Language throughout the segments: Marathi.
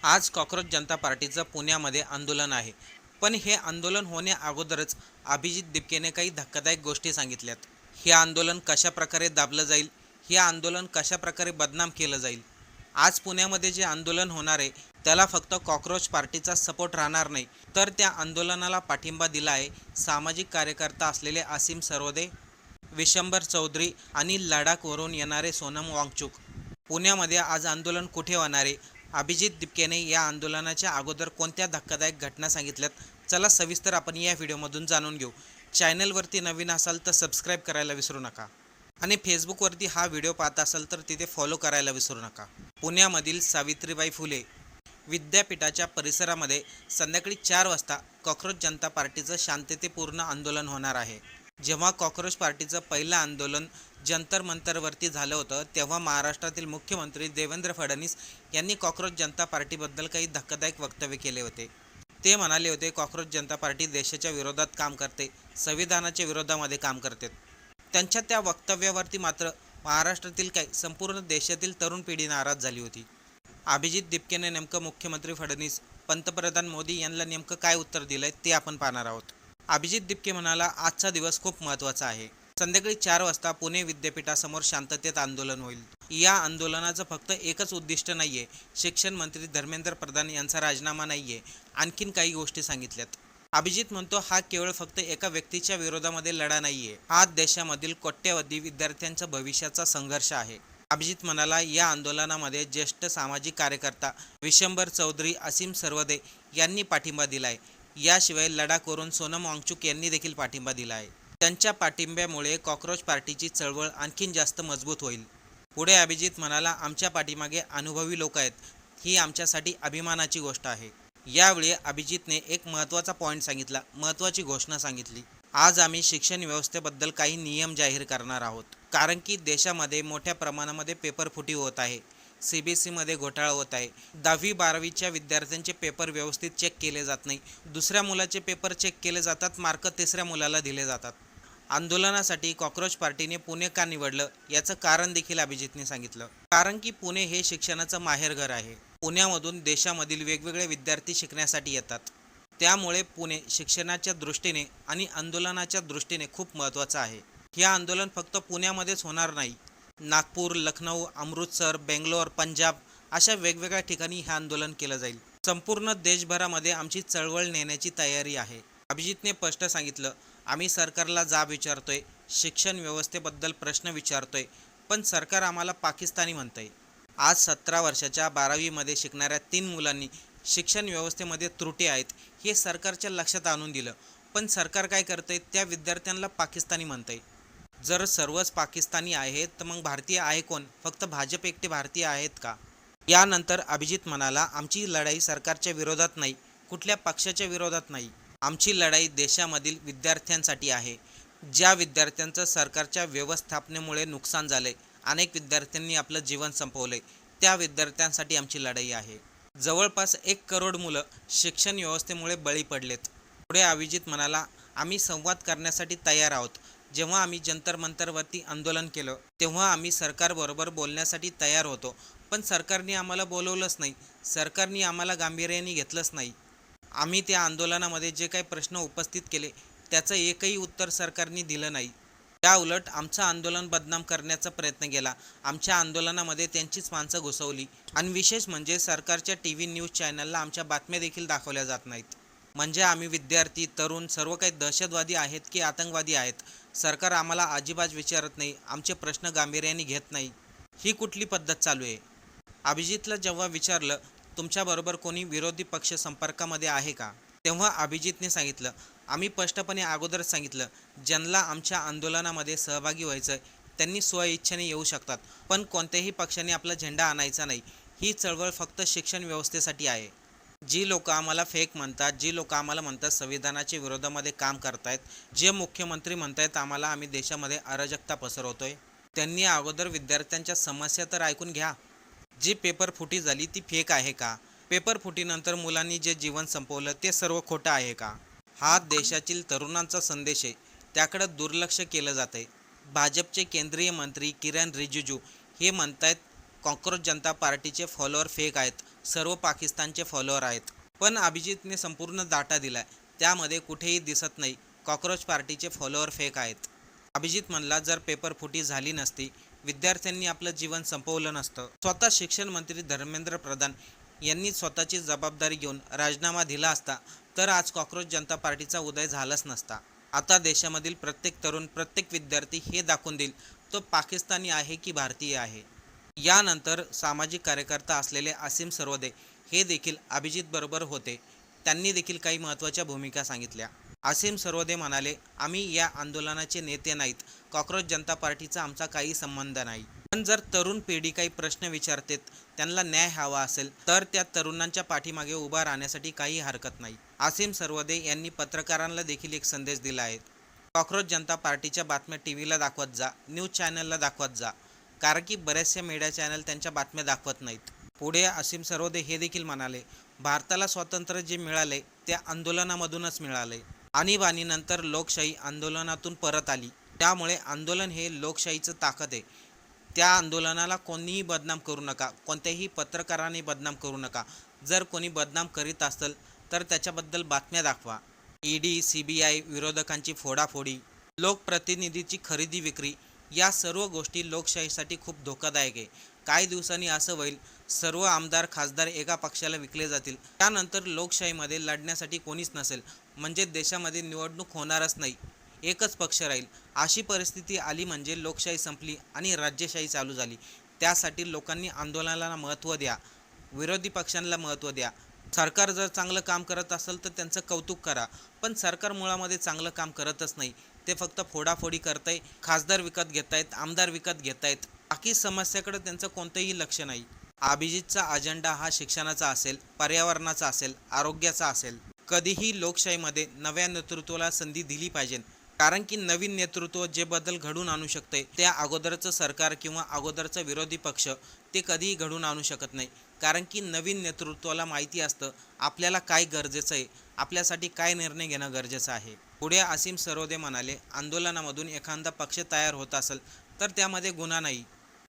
आज कॉक्रोच जनता पार्टीचं पुण्यामध्ये आंदोलन आहे. पण हे आंदोलन होण्या अगोदरच अभिजित दिपकेने काही धक्कादायक गोष्टी सांगितल्यात. हे आंदोलन कशाप्रकारे दाबलं जाईल, हे आंदोलन कशाप्रकारे बदनाम केलं जाईल. आज पुण्यामध्ये जे आंदोलन होणार आहे त्याला फक्त कॉक्रोच पार्टीचा सपोर्ट राहणार नाही, तर त्या आंदोलनाला पाठिंबा दिला आहे सामाजिक कार्यकर्ता असलेले असीम सरवदे, विशंबर चौधरी आणि लडाखवरून येणारे सोनम वांगचुक. पुण्यामध्ये आज आंदोलन कुठे होणार आहे, अभिजित दिपकेने या आंदोलनाच्या अगोदर कोणत्या धक्कादायक घटना सांगितल्यात, चला सविस्तर आपण या व्हिडिओमधून जाणून घेऊ. चॅनलवरती नवीन असाल तर सबस्क्राईब करायला विसरू नका आणि फेसबुकवरती हा व्हिडिओ पाहत असाल तर तिथे फॉलो करायला विसरू नका. पुण्यामधील सावित्रीबाई फुले विद्यापीठाच्या परिसरामध्ये संध्याकाळी 4 वाजता कॉक्रोच जनता पार्टीचं शांततेपूर्ण आंदोलन होणार आहे. जेव्हा कॉक्रोच पार्टीचं पहिलं आंदोलन जंतर मंतरवरती झालं होतं तेव्हा महाराष्ट्रातील मुख्यमंत्री देवेंद्र फडणवीस यांनी कॉक्रोच जनता पार्टीबद्दल काही धक्कादायक वक्तव्य केले होते. ते म्हणाले होते कॉक्रोच जनता पार्टी देशाच्या विरोधात काम करते, संविधानाच्या विरोधामध्ये काम करते. त्यांच्या त्या वक्तव्यावरती मात्र महाराष्ट्रातील काही संपूर्ण देशातील तरुण पिढी नाराज झाली होती. अभिजित दिपकेने नेमकं मुख्यमंत्री फडणवीस, पंतप्रधान मोदी यांना नेमकं काय उत्तर दिलंय ते आपण पाहणार आहोत. अभिजित दिपके म्हणाला, आजचा दिवस खूप महत्त्वाचा आहे. संध्याकाळी 4 वाजता पुणे विद्यापीठासमोर शांततेत आंदोलन होईल. या आंदोलनाचं फक्त एकच उद्दिष्ट नाहीये, शिक्षण मंत्री धर्मेंद्र प्रधान यांचा राजीनामा नाहीये, आणखीन काही गोष्टी सांगितल्यात. अभिजित म्हणतो हा केवळ फक्त एका व्यक्तीच्या विरोधामध्ये लढा नाहीये, हा देशामधील कोट्यवधी विद्यार्थ्यांच्या भविष्याचा संघर्ष आहे. अभिजित म्हणाला, या आंदोलनामध्ये ज्येष्ठ सामाजिक कार्यकर्ता विशंबर चौधरी, असीम सरवदे यांनी पाठिंबा दिलाय. याशिवाय लडाखवरून सोनम वांगचुक यांनी देखील पाठिंबा दिला आहे. त्यांच्या पाठिंब्यामुळे कॉक्रोच पार्टीची चळवळ आणखीन जास्त मजबूत होईल. पुढे अभिजित म्हणाला, आमच्या पाठीमागे अनुभवी लोक आहेत, ही आमच्यासाठी अभिमानाची गोष्ट आहे. यावेळी अभिजितने एक महत्त्वाचा पॉईंट सांगितला, महत्त्वाची घोषणा सांगितली. आज आम्ही शिक्षण व्यवस्थेबद्दल काही नियम जाहीर करणार आहोत, कारण की देशामध्ये मोठ्या प्रमाणामध्ये पेपर फुटी होत आहे. CBSEमध्ये घोटाळा होत आहे. 10वी-12वीच्या विद्यार्थ्यांचे पेपर व्यवस्थित चेक केले जात नाही. दुसऱ्या मुलाचे पेपर चेक केले जातात, मार्क तिसऱ्या मुलाला दिले जातात. आंदोलनासाठी कॉक्रोच पार्टीने पुणे का निवडलं याचं कारण देखील अभिजितने सांगितलं. कारण की पुणे हे शिक्षणाचं माहेरघर आहे. पुण्यामधून देशामधील वेगवेगळे विद्यार्थी शिकण्यासाठी येतात. त्यामुळे पुणे शिक्षणाच्या दृष्टीने आणि आंदोलनाच्या दृष्टीने खूप महत्त्वाचं आहे. हे आंदोलन फक्त पुण्यामध्येच होणार नाही. नागपूर, लखनौ, अमृतसर, बेंगलोर, पंजाब अशा वेगवेगळ्या ठिकाणी हे आंदोलन केलं जाईल. संपूर्ण देशभरामध्ये आमची चळवळ नेण्याची तयारी आहे. अभिजितने स्पष्ट सांगितलं, आम्ही सरकारला जाब विचारतोय, शिक्षण व्यवस्थेबद्दल प्रश्न विचारतोय, पण सरकार आम्हाला पाकिस्तानी म्हणतंय. आज 17 वर्षाच्या 12वीमध्ये शिकणाऱ्या 3 मुलांनी शिक्षण व्यवस्थेमध्ये त्रुटी आहेत हे सरकारच्या लक्षात आणून दिलं, पण सरकार काय करतंय, त्या विद्यार्थ्यांना पाकिस्तानी म्हणतंय. जर सर्वच पाकिस्तानी आहेत तर मग भारतीय आहे कोण? फक्त भाजप एकटे भारतीय आहेत का? यानंतर अभिजित म्हणाला, आमची लढाई सरकारच्या विरोधात नाही, कुठल्या पक्षाच्या विरोधात नाही. आमची लढाई देशामधील विद्यार्थ्यांसाठी आहे. ज्या विद्यार्थ्यांचं सरकारच्या व्यवस्थापनेमुळे नुकसान झालंय, अनेक विद्यार्थ्यांनी आपलं जीवन संपवलंय, त्या विद्यार्थ्यांसाठी आमची लढाई आहे. जवळपास 1 करोड मुलं शिक्षण व्यवस्थेमुळे बळी पडलेत. पुढे अभिजित म्हणाला, आम्ही संवाद करण्यासाठी तयार आहोत. जेव्हा आम्ही जंतर मंतरवरती आंदोलन केलं तेव्हा आम्ही सरकारबरोबर बोलण्यासाठी तयार होतो, पण सरकारने आम्हाला बोलवलंच नाही, सरकारने आम्हाला गांभीर्याने घेतलंच नाही. आम्ही त्या आंदोलनामध्ये जे काही प्रश्न उपस्थित केले त्याचं एकही उत्तर सरकारने दिलं नाही. त्या उलट आमचं आंदोलन बदनाम करण्याचा प्रयत्न केला. आमच्या आंदोलनामध्ये त्यांचीच माणसं घुसवली आणि विशेष म्हणजे सरकारच्या TV न्यूज चॅनलला आमच्या बातम्या देखील दाखवल्या जात नाहीत. म्हणजे आम्ही विद्यार्थी, तरुण सर्व काही दहशतवादी आहेत की आतंकवादी आहेत? सरकार आम्हाला अजिबात विचारत नाही, आमचे प्रश्न गांभीर्याने घेत नाही. ही कुठली पद्धत चालू आहे? अभिजितला जेव्हा विचारलं, तुमच्याबरोबर कोणी विरोधी पक्ष संपर्कामध्ये आहे का? तेव्हा अभिजितने सांगितलं, आम्ही स्पष्टपणे अगोदरच सांगितलं, ज्यांना आमच्या आंदोलनामध्ये सहभागी व्हायचं त्यांनी स्वइच्छेने येऊ शकतात, पण कोणत्याही पक्षाने आपला झेंडा आणायचा नाही. ही चळवळ फक्त शिक्षण व्यवस्थेसाठी आहे. जी लोक आम्हाला फेक म्हणतात, जी लोक आम्हाला म्हणतात संविधानाच्या विरोधामध्ये काम करतायत, जे मुख्यमंत्री म्हणतायत आम्हाला आम्ही देशामध्ये अराजकता पसरवतोय, त्यांनी अगोदर विद्यार्थ्यांच्या समस्या तर ऐकून घ्या. जी पेपर फुटी झाली ती फेक आहे का? पेपर फुटीनंतर मुलांनी जे जीवन संपवलं ते सर्व खोटं आहे का? हा देशातील तरुणांचा संदेश आहे, त्याकडे दुर्लक्ष केलं जातंय. भाजपचे केंद्रीय मंत्री किरण रिजिजू हे म्हणतायत कॉक्रोच जनता पार्टीचे फॉलोअर फेक आहेत, सर्व पाकिस्तानचे फॉलोअर आहेत. पण अभिजितने संपूर्ण डाटा दिलाय, त्यामध्ये कुठेही दिसत नाही कॉकरोच पार्टीचे फॉलोअर फेक आहेत. अभिजित म्हणला, जर पेपर फुटी झाली नसती, विद्यार्थ्यांनी आपलं जीवन संपवलं नसतं. स्वतः शिक्षण मंत्री धर्मेंद्र प्रधान यांनी स्वतःची जबाबदारी घेऊन राजीनामा दिला असता तर आज कॉकरोच जनता पार्टीचा उदय झालाच नसता. आता देशामधील प्रत्येक तरुण, प्रत्येक विद्यार्थी हे दाखवून देईल तो पाकिस्तानी आहे की भारतीय आहे. यानंतर सामाजिक कार्यकर्ता असलेले असीम सरवदे हे देखील अभिजित बरोबर होते. त्यांनी देखील काही महत्त्वाच्या भूमिका सांगितल्या. असीम सरवदे म्हणाले, आम्ही या आंदोलनाचे नेते नाहीत. कॉकरोच जनता पार्टीचा आमचा काही संबंध नाही. पण जर तरुण पिढी काही प्रश्न विचारते, त्यांना न्याय हवा असेल तर त्या तरुणांच्या पाठीमागे उभा राहण्यासाठी काही हरकत नाही. असीम सरवदे यांनी पत्रकारांना देखील एक संदेश दिला आहे. कॉकरोच जनता पार्टीच्या बातम्या टीव्हीला दाखवत जा, न्यूज चॅनलला दाखवत जा, कारण की बरेचसे मीडिया चॅनल त्यांच्या बातम्या दाखवत नाहीत. पुढे असीम सरवदे हे देखील म्हणाले, भारताला स्वातंत्र्य जे मिळाले ते आंदोलनामधूनच मिळाले. आणीबाणीनंतर लोकशाही आंदोलनातून परत आली. त्यामुळे आंदोलन हे लोकशाहीचं ताकद आहे. त्या आंदोलनाला कोणीही बदनाम करू नका, कोणत्याही पत्रकाराने बदनाम करू नका. जर कोणी बदनाम करीत असेल तर त्याच्याबद्दल बातम्या दाखवा. ईडी, CBI, विरोधकांची फोडाफोडी, लोकप्रतिनिधीची खरेदी विक्री, या सर्व गोष्टी लोकशाहीसाठी खूप धोकादायक आहे. काही दिवसांनी असं होईल, सर्व आमदार खासदार एका पक्षाला विकले जातील. त्यानंतर लोकशाहीमध्ये लढण्यासाठी कोणीच नसेल, म्हणजे देशामध्ये निवडणूक होणारच नाही, एकच पक्ष राहील. अशी परिस्थिती आली म्हणजे लोकशाही संपली आणि राज्यशाही चालू झाली. त्यासाठी लोकांनी आंदोलनाला महत्त्व द्या, विरोधी पक्षांना महत्त्व द्या. सरकार जर चांगलं काम करत असेल तर त्यांचं कौतुक करा, पण सरकार मुळामध्ये चांगलं काम करतच नाही. ते फक्त फोडाफोडी करताय, खासदार विकत घेत आहेत, आमदार विकत घेत आहेत, बाकी समस्याकडे त्यांचं कोणतंही लक्ष नाही. अभिजितचा अजेंडा हा शिक्षणाचा असेल, पर्यावरणाचा असेल, आरोग्याचा असेल. कधीही लोकशाहीमध्ये नव्या नेतृत्वाला संधी दिली पाहिजे, कारण की नवीन नेतृत्व जे बदल घडून आणू शकते त्या अगोदरचं सरकार किंवा अगोदरचा विरोधी पक्ष ते कधीही घडून आणू शकत नाही. कारण की नवीन नेतृत्वाला माहिती असतं आपल्याला काय गरजेचं आहे, आपल्यासाठी काय निर्णय घेणं गरजेचं आहे. पुढे असीम सरवदे म्हणाले, आंदोलनामधून एखादा पक्ष तयार होत असेल तर त्यामध्ये गुन्हा नाही.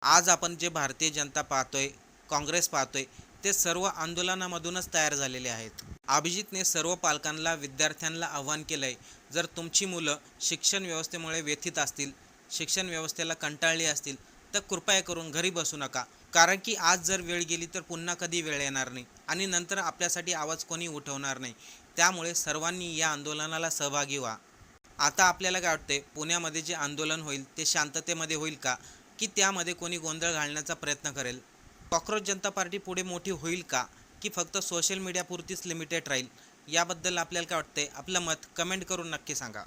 आज आपण जे भारतीय जनता पाहतोय, काँग्रेस पाहतोय, ते सर्व आंदोलनामधूनच तयार झालेले आहेत. अभिजितने सर्व पालकांना, विद्यार्थ्यांना आव्हान केलंय, जर तुमची मुलं शिक्षण व्यवस्थेमुळे व्यथित असतील, शिक्षण व्यवस्थेला कंटाळली असतील तर कृपया करून घरी बसू नका. कारण की आज जर वेळ गेली तर पुन्हा कधी वेळ येणार नाही आणि नंतर आपल्यासाठी आवाज कोणी उठवणार नाही. त्यामुळे सर्वांनी या आंदोलनाला सहभागी व्हा. आता आपल्याला काय वाटते, पुण्यामध्ये जे आंदोलन होईल ते शांततेमध्ये होईल का, की त्यामध्ये कोणी गोंधळ घालण्याचा प्रयत्न करेल? कॉकरोच जनता पार्टी पुढे मोठी होईल का, की फक्त सोशल मीडियापुरतीच लिमिटेड राहील? याबद्दल आपल्याला काय वाटते? आपलं मत कमेंट करून नक्की सांगा.